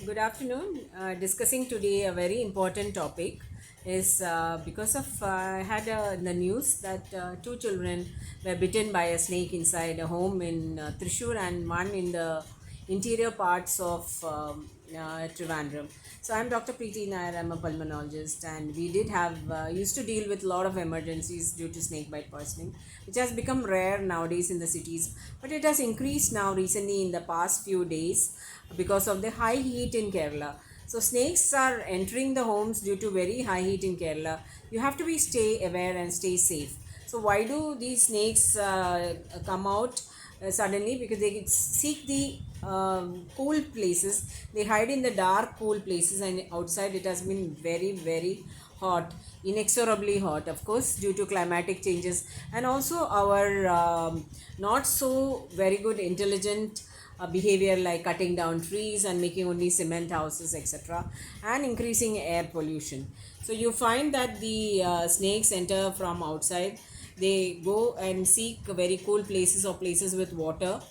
Good afternoon. Discussing today a very important topic is because of I had in the news that two children were bitten by a snake inside a home in Thrissur and one in the interior parts of Trivandrum. So I'm Dr. Preeti Nair. I'm a pulmonologist, and we did have used to deal with a lot of emergencies due to snake bite poisoning, which has become rare nowadays in the cities, but it has increased now recently in the past few days because of the high heat in Kerala. So snakes are entering the homes due to very high heat in Kerala. You have to be stay aware and stay safe. So why do these snakes come out suddenly? Because they seek the cool places. They hide in the dark, cool places, and outside it has been very hot, inexorably hot, of course, due to climatic changes and also our not so very good intelligent behavior like cutting down trees and making only cement houses, etc., and increasing air pollution. So you find that the snakes enter from outside. They go and seek very cool places or places with water,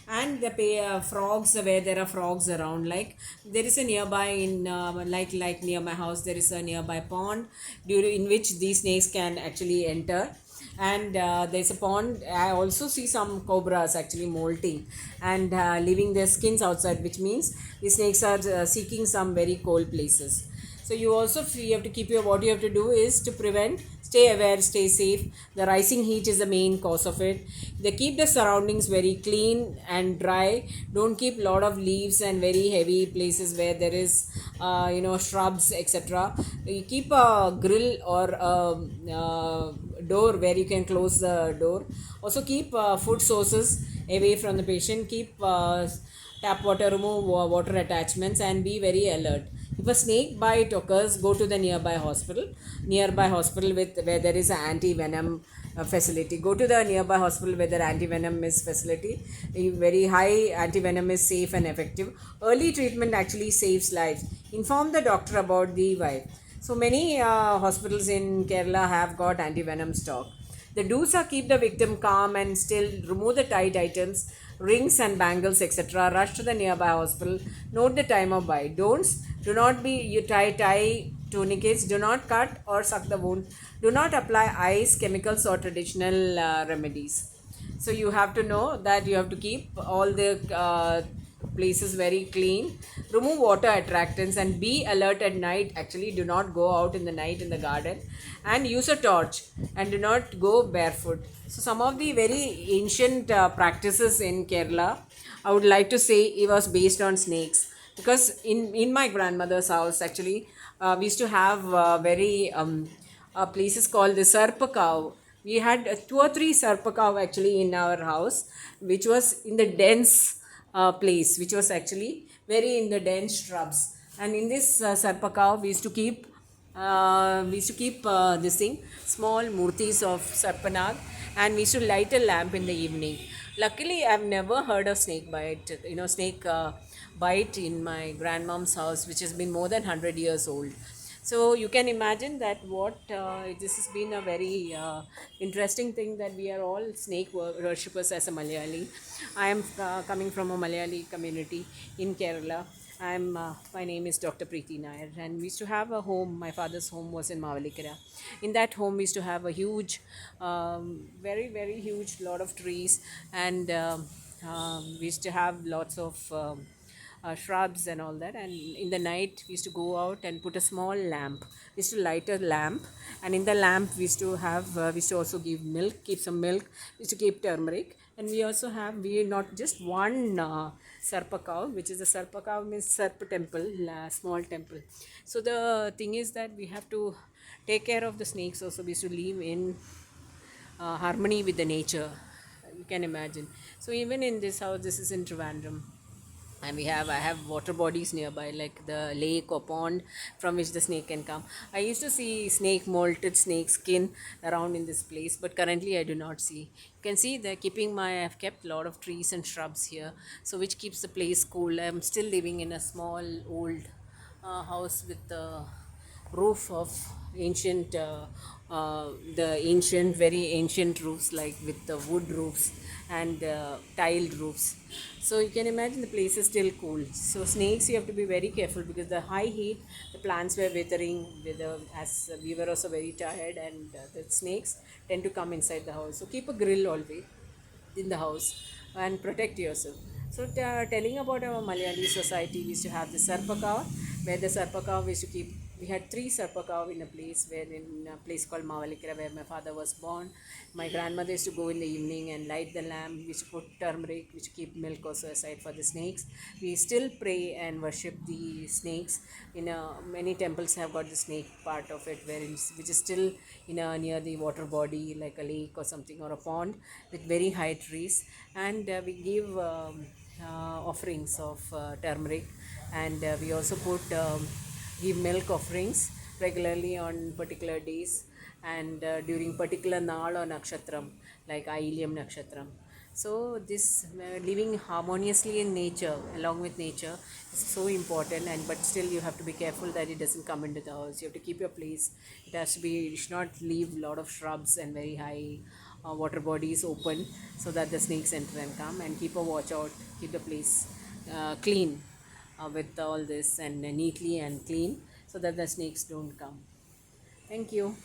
and they pay frogs where there are frogs around. Like there is a nearby in like near my house there is a nearby pond during in which these snakes can actually enter. And there's a pond. I also see some cobras actually molting and leaving their skins outside, which means the snakes are seeking some very cold places. So you have to keep your, what you have to do is to prevent, stay aware, stay safe. The rising heat is the main cause of it. They keep the surroundings very clean and dry. Don't keep lot of leaves and very heavy places where there is shrubs, etc. You keep a grill or a door where you can close the door. Also keep food sources away from the patient. Keep tap water, remove water attachments, and be very alert. If a snake bite occurs, go to the nearby hospital with where there is an anti-venom facility. Go to the nearby hospital where the anti-venom is facility. A very high anti-venom is safe and effective. Early treatment actually saves lives. Inform the doctor about the bite. So many hospitals in Kerala have got anti-venom stock. The do's are keep the victim calm and still, remove the tight items, rings and bangles, etc. Rush to the nearby hospital. Note the time of bite. Don'ts: do not be you tie tourniquets. Do not cut or suck the wound. Do not apply ice, chemicals, or traditional remedies. So you have to know that you have to keep all the places very clean. Remove water attractants and be alert at night. Actually, do not go out in the night in the garden, and use a torch, and do not go barefoot. So some of the very ancient practices in Kerala, I would like to say, it was based on snakes. Because in my grandmother's house actually, we used to have very places called the Sarpakav. We had two or three Sarpakav actually in our house, which was in the dense place, which was actually very in the dense shrubs. And in this Sarpakav, we used to keep this thing, small murtis of Sarpanag, and we used to light a lamp in the evening. Luckily, I've never heard of snake bite in my grandmom's house, which has been more than 100 years old. So you can imagine that what this has been a very interesting thing, that we are all snake worshippers as a Malayali. I am coming from a Malayali community in Kerala. My name is Dr. Preeti Nair, and we used to have a home. My father's home was in Mavalikara. In that home, we used to have a huge, very huge lot of trees, and we used to have lots of shrubs and all that. And in the night we used to go out and put a small lamp. We used to light a lamp, and in the lamp we used to also give milk, keep some milk. We used to keep turmeric, and we not just one sarpa cow, which is a sarpa cow means sarpa temple, small temple. So the thing is that we have to take care of the snakes also. We used to live in harmony with the nature, you can imagine. So even in this house, this is in Trivandrum, and I have water bodies nearby, like the lake or pond from which the snake can come. I used to see molted snake skin around in this place, but currently I do not see. You can see they're keeping I've kept a lot of trees and shrubs here, so which keeps the place cool. I'm still living in a small old house with the roof of the ancient, very ancient roofs, like with the wood roofs. and tiled roofs. So you can imagine the place is still cool. So snakes, you have to be very careful because the high heat, the plants were withering. As we were also very tired, and the snakes tend to come inside the house. So keep a grill always in the house and protect yourself. So, telling about our Malayali society, we used to have the Sarpakav, where the Sarpakav we used to keep. We had three Sarpakav in a place in a place called Mavalikara, where my father was born. My grandmother used to go in the evening and light the lamp. We used to put turmeric, we used to keep milk also aside for the snakes. We still pray and worship the snakes. Many temples have got the snake part of it, which is still near the water body, like a lake or something, or a pond with very high trees. And we give offerings of turmeric, and we also give milk offerings regularly on particular days, and during particular Nal or Nakshatram, like Ailiam Nakshatram. So, this living harmoniously in nature, along with nature, is so important. And but still, you have to be careful that it doesn't come into the house. You have to keep your place. It has to be. You should not leave a lot of shrubs and very high water bodies open, so that the snakes enter and come. And keep a watch out. Keep the place clean with all this, and neatly and clean, so that the snakes don't come. Thank you.